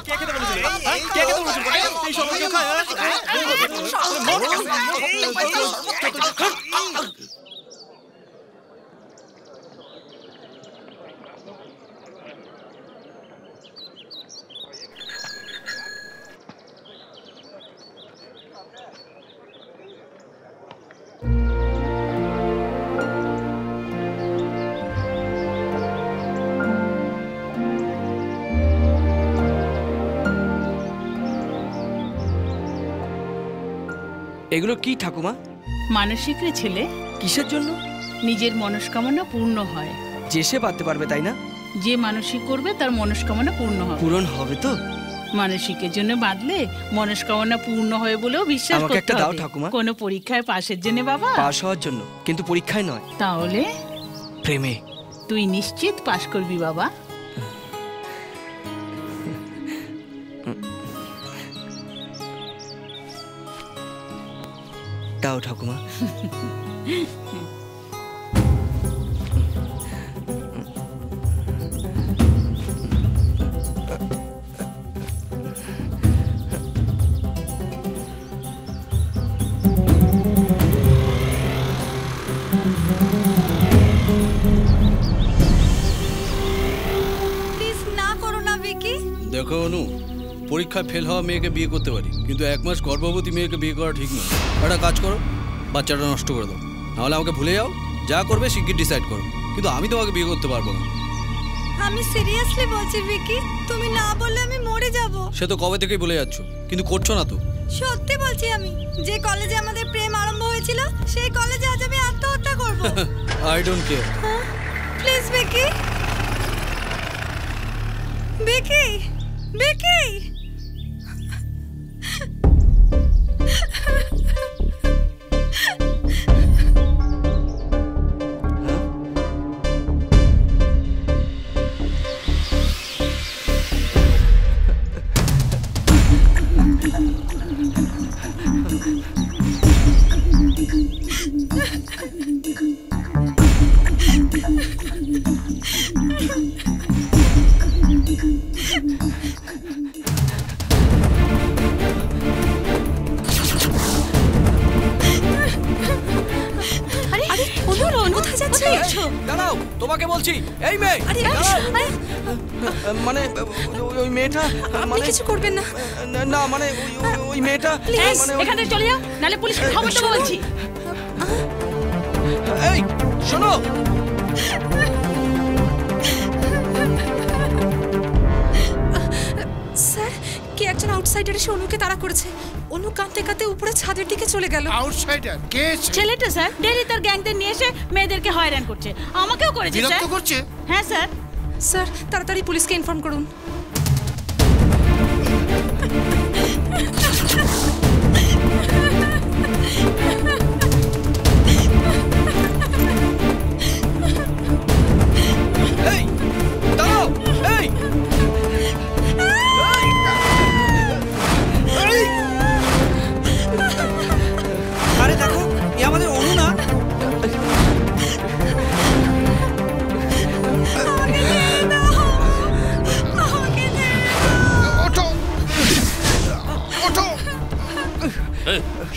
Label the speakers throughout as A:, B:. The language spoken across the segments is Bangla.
A: কে খেতে বলেছিল? কে খেতে বলেছিল? এই সব কেউ খায়?
B: এগুলো কি ঠাকুমা?
C: মানসিক রে ছেলে।
B: কিসের জন্য?
C: নিজের মনস্কামনা পূর্ণ হয়।
B: যে সে বাঁধতে পারবে তাই না?
C: যে মানসিক করবে তার মনস্কামনা পূর্ণ হবে।
B: পূরণ হবে তো?
C: মানসিকের জন্য বাঁধলে মনস্কামনা পূর্ণ হয় বলেও বিশ্বাস করতে হবে।
B: আমাকে একটা দাও ঠাকুমা।
C: কোনো পরীক্ষায় পাশের জন্য বাবা?
B: পাস হওয়ার জন্য, কিন্তু পরীক্ষায় নয়।
C: তাহলে
B: প্রেমে।
C: তুই নিশ্চিত পাশ করবি বাবা।
B: দাও ঠাকুমা।
D: দেখো অনু, পরীক্ষায় ফেল হওয়া মেয়েকে বিয়ে করতে পারি, কিন্তু 1 মাস গর্ভবতী মেয়েকে বিয়ে করা ঠিক নয়। একটা কাজ করো, বাচ্চাটা নষ্ট করে দাও, নাহলে আমাকে ভুলে যাও। যা করবে শিগগির ডিসাইড করো, কিন্তু আমি তোমাকে বিয়ে করতে পারবো না।
E: আমি সিরিয়াসলি বলছি ভিকি, তুমি না বললে আমি মরে যাব।
D: সে তো কবে থেকেই বলে যাচ্ছ, কিন্তু করছো না তো।
E: সত্যি বলছি, আমি যে কলেজে আমাদের প্রেম আরম্ভ হয়েছিল সেই কলেজে আজ আমি আত্মহত্যা করব।
D: I don't care.
E: Please Vicky, Vicky, Vicky.
B: দাঁড়াও, তোমাকে বলছি। এই মেয়ে, মানে ওই মেয়েটা,
E: আপনি কিছু করবেন না।
B: না মানে ওই মেয়েটা,
C: এখান থেকে চলে যাও, নালে পুলিশকে খবর দেবো বলছি।
B: এই শোনো,
E: স্যার, কে একজন আউটসাইডার এসে অনুকে তাড়া করেছে। অনু কাঁদতে কাঁদতে উপরে ছাদের দিকে চলে গেল।
F: আউটসাইডার কে?
C: ছেলেটা স্যার, ডেইলি তার গ্যাংদের নিয়ে এসে মেয়েদেরকে হয়রান করছে, আমাকেও করেছে স্যার।
F: বিরক্ত করছে?
C: হ্যাঁ স্যার।
E: স্যার, তাড়াতাড়ি পুলিশকে ইনফর্ম করুন।
B: এই দাঁড়াও, এই আরে দেখো, এ আমাদের অনু না?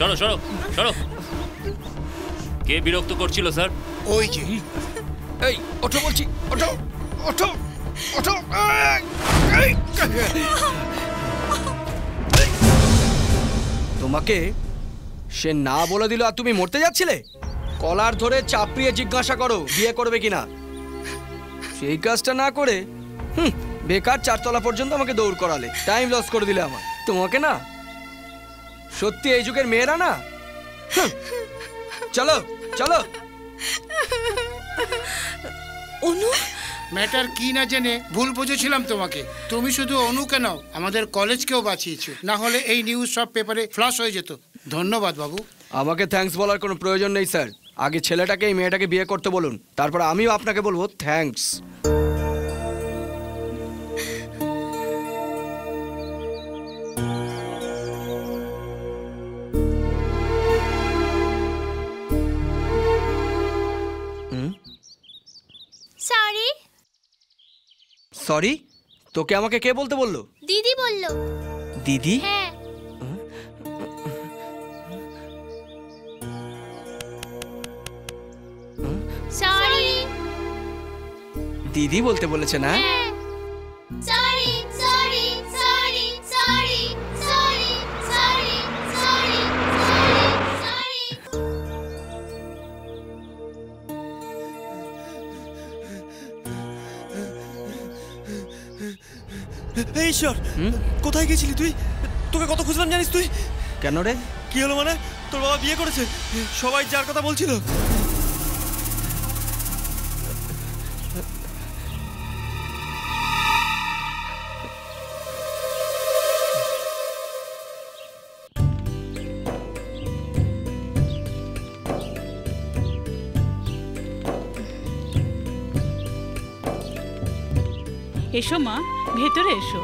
G: সরো সরো সরো। কে বিরক্ত করছিল স্যার?
F: ওই যে।
B: এই ওঠো বলছি, ওঠো ওঠো ওঠো। তোমাকে সে না বলে দিল আর তুমি মরতে যাচ্ছিলে? কলার ধরে চাপড়িয়ে জিজ্ঞাসা করো বিয়ে করবে কিনা। সেই কাজটা না করে বেকার 4 তলা পর্যন্ত আমাকে দৌড় করালে, টাইম লস করে দিলে আমার। তোমাকে না সত্যি এই যুগের মেয়েরা না। চলো চলো।
E: অনু
F: ম্যাটার কি না জেনে ভুল বুঝেছিলাম তোমাকে। তুমি শুধু অনুকে নাও, আমাদের কলেজকেও বাঁচিয়েছো, না হলে এই নিউজ সব পেপারে ফ্লাশ হয়ে যেত। ধন্যবাদ বাবু।
B: আমাকে থ্যাঙ্কস বলার কোনো প্রয়োজন নেই স্যার। আগে ছেলেটাকে এই মেয়েটাকে বিয়ে করতে বলুন, তারপর আমিও আপনাকে বলবো থ্যাঙ্কস।
H: সরি।
B: সরি? তোকে আমাকে কে বলতে বললো?
H: দিদি বলল।
B: দিদি?
H: হ্যাঁ। সরি।
B: দিদি বলতে বলেছে না?
H: Sorry sorry sorry sorry sorry sorry sorry sorry.
A: এই ঈশ্বর, কোথায় গেছিলি তুই? তোকে কত খুঁজলাম জানিস তুই?
B: কেন রে?
A: কি হলো মানে? তোর বাবা বিয়ে করেছে, সবাই যার কথা বলছিল।
C: এসো মা, ভেতরে এসো।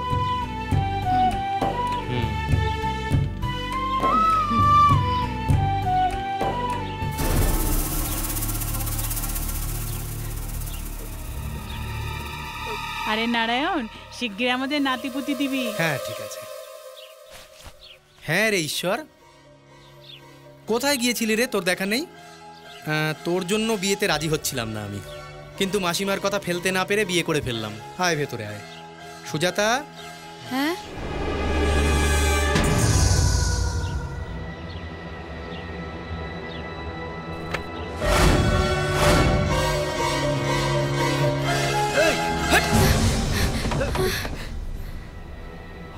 C: আরে নারায়ণ, শিগগির আমাদের নাতিপুতি দিবি।
I: হ্যাঁ ঠিক আছে। হ্যাঁ রে ঈশ্বর, কোথায় গিয়েছিলি রে? তোর দেখা নেই। তোর জন্য বিয়েতে রাজি হচ্ছিলাম না আমি, কিন্তু মাসিমার কথা ফেলতে না পেরে বিয়ে করে ফেললাম। আয় ভেতরে আয়। সুজাতা।
E: হ্যাঁ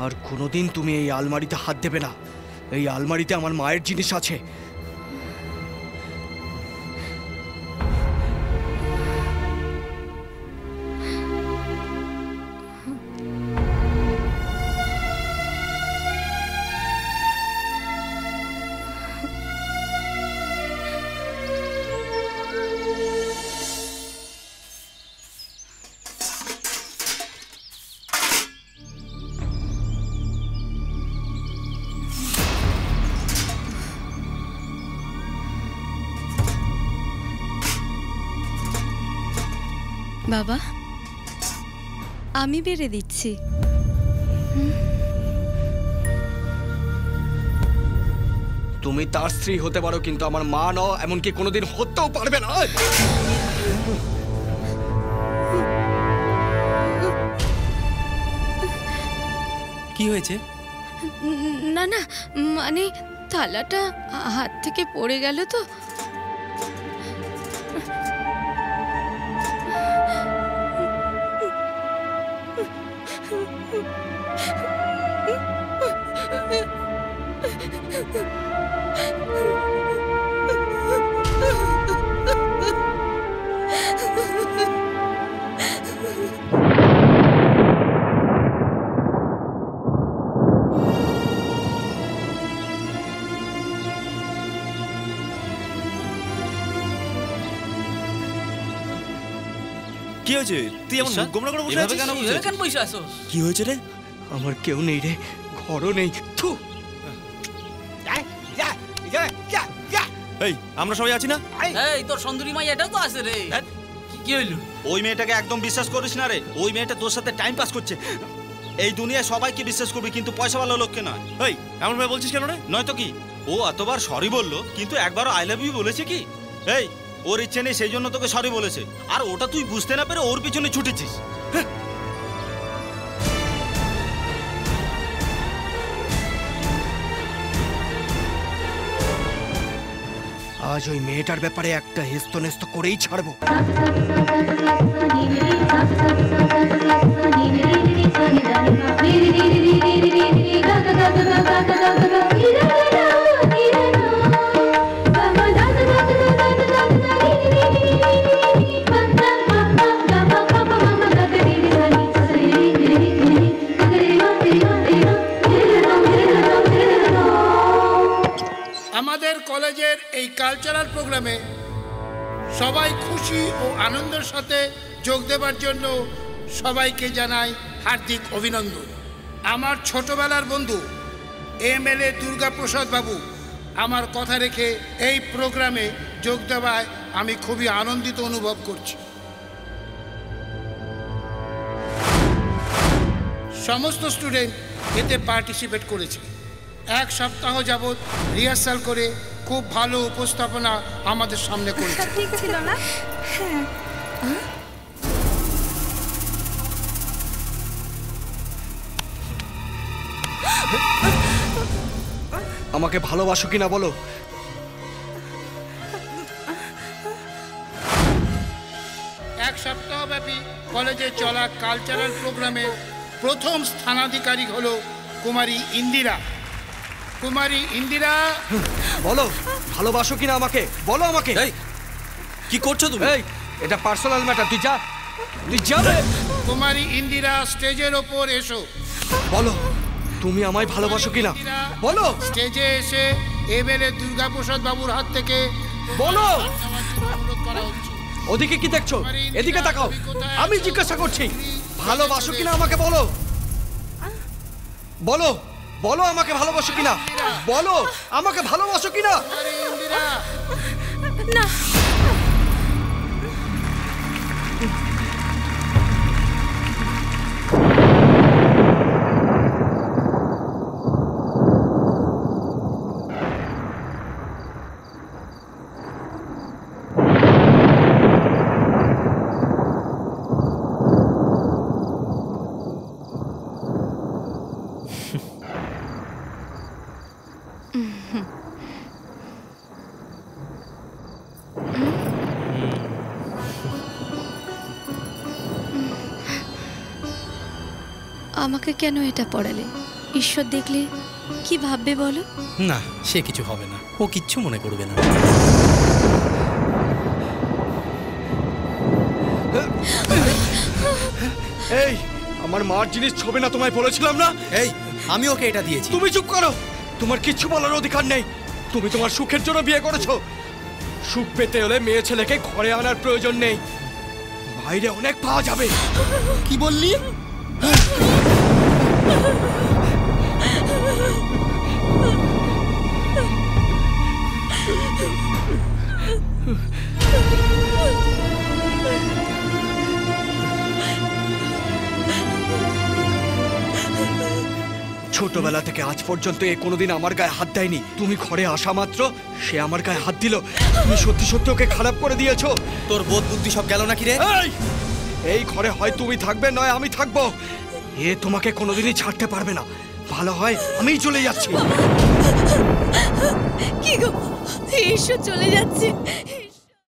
B: আর কোনোদিন তুমি এই আলমারিতে হাত দেবে না। এই আলমারিতে আমার মায়ের জিনিস আছে।
E: বাবা, আমি বেড়ে দিচ্ছি।
B: তুমি তার স্ত্রী হতে পারো, কিন্তু আমার মা নও, এমনকি কোনোদিন হতেও পারবে না।
I: কি হয়েছে?
E: না না, মানে থালাটা হাত থেকে পড়ে গেল তো।
A: কি হয়েছে? তুই এমন মুখ গোমড়া করে বসে আছিস?
D: কেন বসে আছো?
A: কি হয়েছে রে?
B: আমার কেউ নেই রে, ঘরও নেই। থু।
A: এই আমরা সবাই আছি না?
D: এই তোর সুন্দরী মাই এটাও তো আছে রে। কি হইলো?
J: ওই মেয়েটাকে একদম বিশ্বাস করিস না রে। ওই মেয়েটা তোর সাথে টাইম পাস করছে। এই দুনিয়ায় সবাইকে বিশ্বাস করবি, কিন্তু পয়সাওয়ালা লোককে নয়।
A: এই এমন ভাবে বলছিস কেন রে?
J: নয়তো কি, ও এতবার সরি বললো, কিন্তু একবারও আই লাভ ইউ বলেছে কি? এই ওর ইচ্ছে নেই, সেই জন্য তোকে সরি বলেছে, আর ওটা তুই বুঝতে না পেরে ওর পিছনে ছুটেছিস।
B: আজ ওই মেয়েটার ব্যাপারে একটা হেস্তনেস্ত করেই ছাড়বো।
F: আমাদের কলেজের এই কালচারাল প্রোগ্রামে সবাই খুশি ও আনন্দের সাথে যোগ দেবার জন্য সবাইকে জানাই হার্দিক অভিনন্দন। আমার ছোটবেলার বন্ধু এমএলএ দুর্গাপ্রসাদ বাবু আমার কথা রেখে এই প্রোগ্রামে যোগ দেওয়ায় আমি খুবই আনন্দিত অনুভব করছি। সমস্ত স্টুডেন্ট এতে পার্টিসিপেট করেছে। 1 সপ্তাহ যাবৎ রিহার্সাল করে খুব ভালো উপস্থাপনা আমাদের সামনে করেছে।
E: ঠিক ছিল না? হ্যাঁ।
B: আমাকে ভালোবাসো কিনা বলো।
F: এক সপ্তাহব্যাপী কলেজে চলা কালচারাল প্রোগ্রামে প্রথম স্থানাধিকারী হলো কুমারী ইন্দিরা। কুমারী ইন্দিরা,
B: বলো ভালোবাসো কিনা আমাকে, বলো আমাকে।
D: এই কি করছো তুমি?
B: এই এটা পার্সোনাল ম্যাটার, তুই যা, তুই যাবে।
F: কুমারী ইন্দিরা স্টেজের ওপর এসো।
B: বলো তুমি আমায় ভালোবাসো কিনা, বলো।
F: স্টেজে এসে এমএলএ দুর্গাপ্রসাদ বাবুর হাত থেকে
B: বলো।
F: অনুরোধ করা হচ্ছে।
B: ওদিকে কি দেখছো, এদিকে তাকাও, আমি জিজ্ঞাসা করছি ভালোবাসো কিনা আমাকে বলো। বলো বলো আমাকে ভালোবাসো কিনা, বলো আমাকে ভালোবাসো কিনা।
F: কুমারী ইন্দিরা,
E: না,
K: আমাকে কেন এটা পড়ালে? ঈশ্বর দেখলে কি ভাববে বলো?
I: না, সে কিছু হবে না, ও কিচ্ছু মনে করবে না।
B: এই আমার মার জিনিস ছবে না, তোমায় বলেছিলাম না।
I: এই আমি ওকে এটা দিয়েছি।
B: তুমি চুপ করো, তোমার কিচ্ছু বলার অধিকার নেই। তুমি তোমার সুখের জন্য বিয়ে করেছো। সুখ পেতে হলে মেয়ে ছেলেকে ঘরে আনার প্রয়োজন নেই, বাইরে অনেক পাওয়া যাবে।
I: কি বললি?
B: ছোটবেলা থেকে আজ পর্যন্ত এ কোনোদিন আমার গায়ে হাত দেয়নি। তুমি ঘরে আসা মাত্র সে আমার গায়ে হাত দিল। তুমি সত্যি সত্যি ওকে খারাপ করে দিয়েছো।
I: তোর বোধ বুদ্ধি সব গেল নাকি রে?
B: এই ঘরে হয় তুমি থাকবে নয় আমি থাকবো। এ তোমাকে কোনোদিনই ছাড়তে পারবে না। ভালো হয় আমিই চলে যাচ্ছি।
K: কি গো, ঈশ্বর চলে যাচ্ছে।